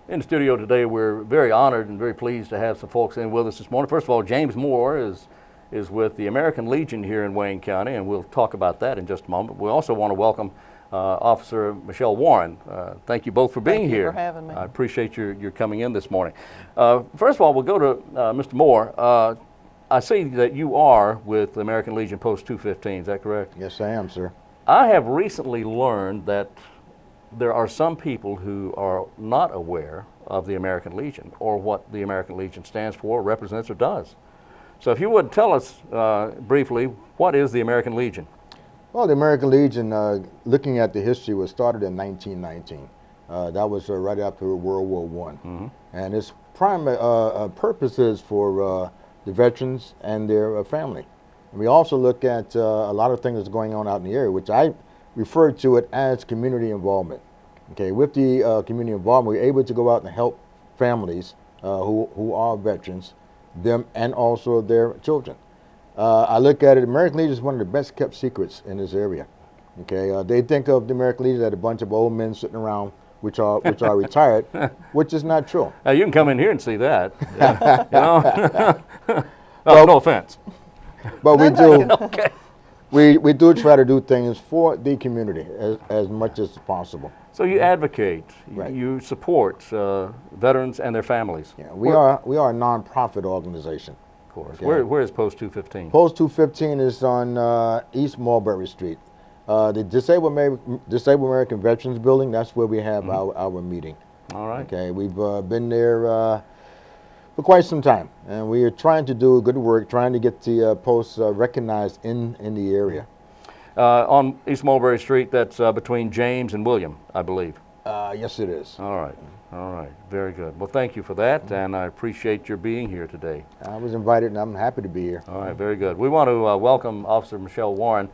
In the studio today, we're very honored and very pleased to have some folks in with us this morning. First of all, James Moore is with the American Legion here in Wayne County, and we'll talk about that in just a moment. We also want to welcome Officer Michelle Warren. Thank you both for being here. Thank you for having me. I appreciate your coming in this morning. First of all, we'll go to Mr. Moore. I see that you are with the American Legion Post 215, is that correct? Yes, I am, sir. I have recently learned that there are some people who are not aware of the American Legion or what the American Legion stands for, represents, or does. So if you would tell us briefly, what is the American Legion? Well, the American Legion, looking at the history, was started in 1919. That was right after World War I. Mm-hmm. And its primary purpose is for the veterans and their family. And we also look at a lot of things that's going on out in the area, which I refer to it as community involvement. Okay, with the community involvement, we're able to go out and help families who are veterans, them and also their children. I look at it, American Legion is one of the best kept secrets in this area. Okay, they think of the American Legion as a bunch of old men sitting around which are retired, which is not true. Now you can come in here and see that. You know? No offense. But we do. Okay. We do try to do things for the community as much as possible. So you advocate, Right. you support veterans and their families. Yeah, we are a nonprofit organization. Of course. Okay. Where is Post 215? Post 215 is on East Mulberry Street. The Disabled American Veterans Building, that's where we have our meeting. All right. Okay, we've been there for quite some time, and we are trying to do good work, trying to get the post recognized in the area. On East Mulberry Street, that's between James and William, I believe. Yes, it is. All right. All right. Very good. Well, thank you for that, and I appreciate your being here today. I was invited, and I'm happy to be here. All right. Very good. We want to welcome Officer Michelle Warren.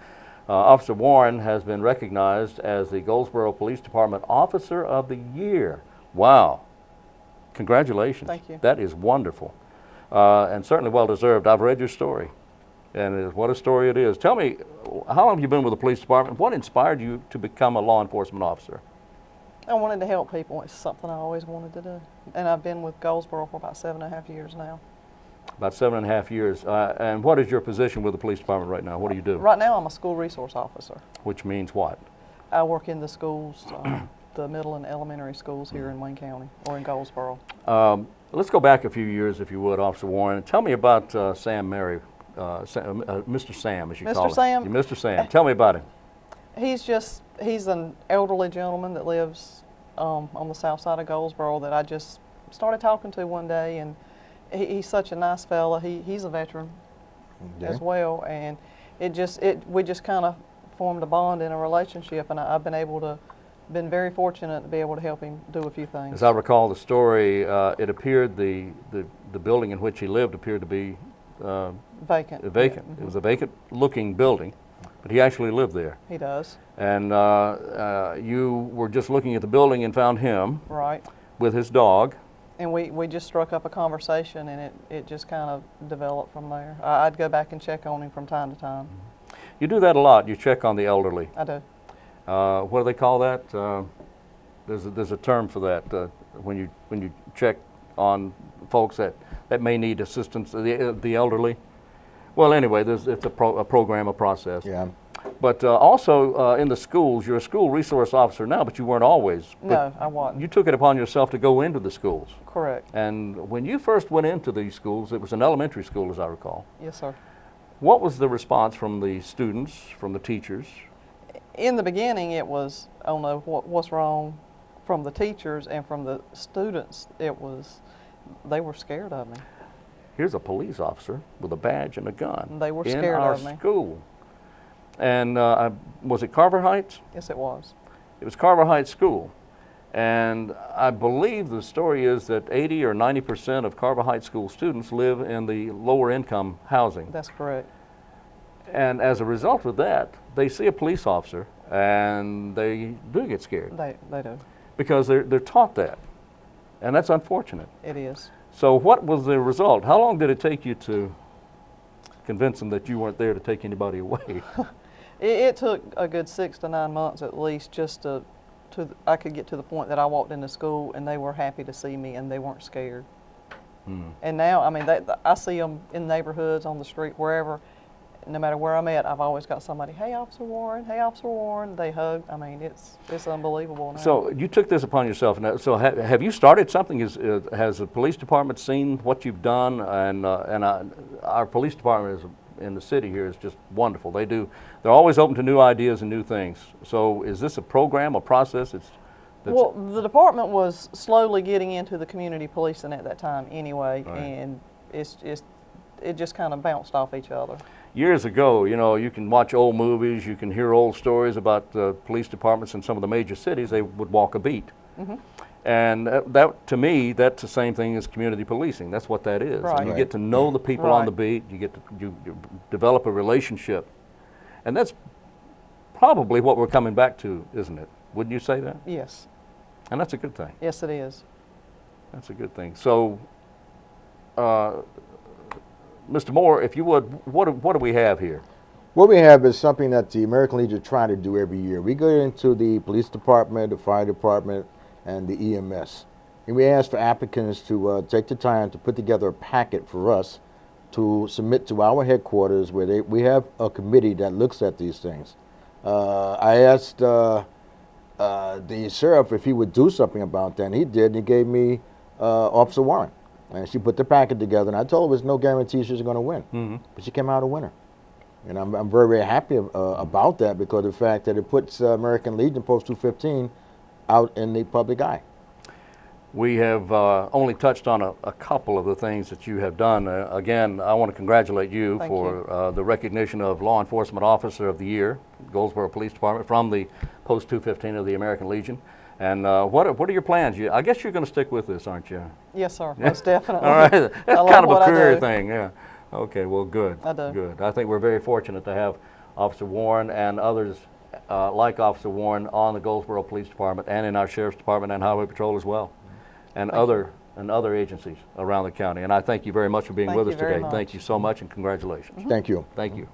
Officer Warren has been recognized as the Goldsboro Police Department Officer of the Year. Wow. Congratulations. Thank you. That is wonderful, and certainly well deserved. I've read your story, and what a story it is. Tell me, how long have you been with the police department? What inspired you to become a law enforcement officer? I wanted to help people. It's something I always wanted to do. And I've been with Goldsboro for about 7.5 years now. About 7.5 years. And what is your position with the police department right now? What do you do? Right now I'm a school resource officer. Which means what? I work in the schools, the middle and elementary schools here in Wayne County or in Goldsboro. Let's go back a few years, if you would, Officer Warren. Tell me about Sam Mary, Mr. Sam, as you call Mr. him. Sam? Mr. Sam. Tell me about him. He's an elderly gentleman that lives on the south side of Goldsboro that I just started talking to one day, and he's such a nice fella. He's a veteran as well, and we just kind of formed a bond in a relationship, and I've been very fortunate to be able to help him do a few things. As I recall the story, it appeared the building in which he lived appeared to be Vacant. vacant. Yeah. It was a vacant-looking building, but he actually lived there. He does. And you were just looking at the building and found him Right. with his dog. And we just struck up a conversation, and it just kind of developed from there. I'd go back and check on him from time to time. You do that a lot. You check on the elderly. I do. What do they call that? There's a term for that when you check on folks that may need assistance, the elderly. Well, anyway, it's a program, a process. Yeah. But also in the schools, you're a school resource officer now, but you weren't always. No, I wasn't. You took it upon yourself to go into the schools. Correct. And when you first went into these schools, it was an elementary school, as I recall. Yes, sir. What was the response from the students, from the teachers? In the beginning, it was, oh no, what's wrong? From the teachers and from the students, they were scared of me. Here's a police officer with a badge and a gun. They were scared of me. In our school. And was it Carver Heights? Yes, it was. It was Carver Heights School. And I believe the story is that 80 or 90% of Carver Heights School students live in the lower income housing. That's correct. And as a result of that, they see a police officer and they do get scared. They do. Because they're taught that. And that's unfortunate. It is. So what was the result? How long did it take you to convince them that you weren't there to take anybody away? It took a good 6 to 9 months at least just to I could get to the point that I walked into school and they were happy to see me and they weren't scared. And now, I mean, I see them in neighborhoods, on the street, wherever. No matter where I'm at, I've always got somebody, hey, Officer Warren, hey, Officer Warren. They hug. I mean, it's unbelievable now. So you took this upon yourself. Now, so have you started something? Has the police department seen what you've done? And our police department in the city here is just wonderful. They're always open to new ideas and new things. So is this a program, a process? Well, the department was slowly getting into the community policing at that time anyway, right. And it just kind of bounced off each other. Years ago, you know, you can watch old movies, you can hear old stories about police departments in some of the major cities. They would walk a beat. And that, to me, that's the same thing as community policing. That's what that is. Right. And you get to know the people on the beat. You develop a relationship, and that's probably what we're coming back to, isn't it? Wouldn't you say that? Yes. And that's a good thing. Yes, it is. That's a good thing. So, Mr. Moore, if you would, what do we have here? What we have is something that the American Legion try to do every year. We go into the police department, the fire department, and the EMS. And we ask for applicants to take the time to put together a packet for us to submit to our headquarters where we have a committee that looks at these things. I asked the sheriff if he would do something about that, and he did, and he gave me Officer Warren. And she put the packet together, and I told her there's no guarantee she's going to win. But she came out a winner. And I'm very, very happy about that, because of the fact that it puts American Legion Post 215 out in the public eye. We have only touched on a couple of the things that you have done. Again, I want to congratulate you for the recognition of Law Enforcement Officer of the Year, Goldsboro Police Department, from the Post 215 of the American Legion. And what are your plans? I guess you're going to stick with this, aren't you? Yes, sir. Most definitely. All right. That's I love kind of a what I career do. thing, yeah. Okay, well, good. I do. Good. I think we're very fortunate to have Officer Warren and others like Officer Warren on the Goldsboro Police Department and in our Sheriff's Department and Highway Patrol as well, and other agencies around the county. And I thank you very much for being with us today. Thank you so much, and congratulations. Thank you. Thank you.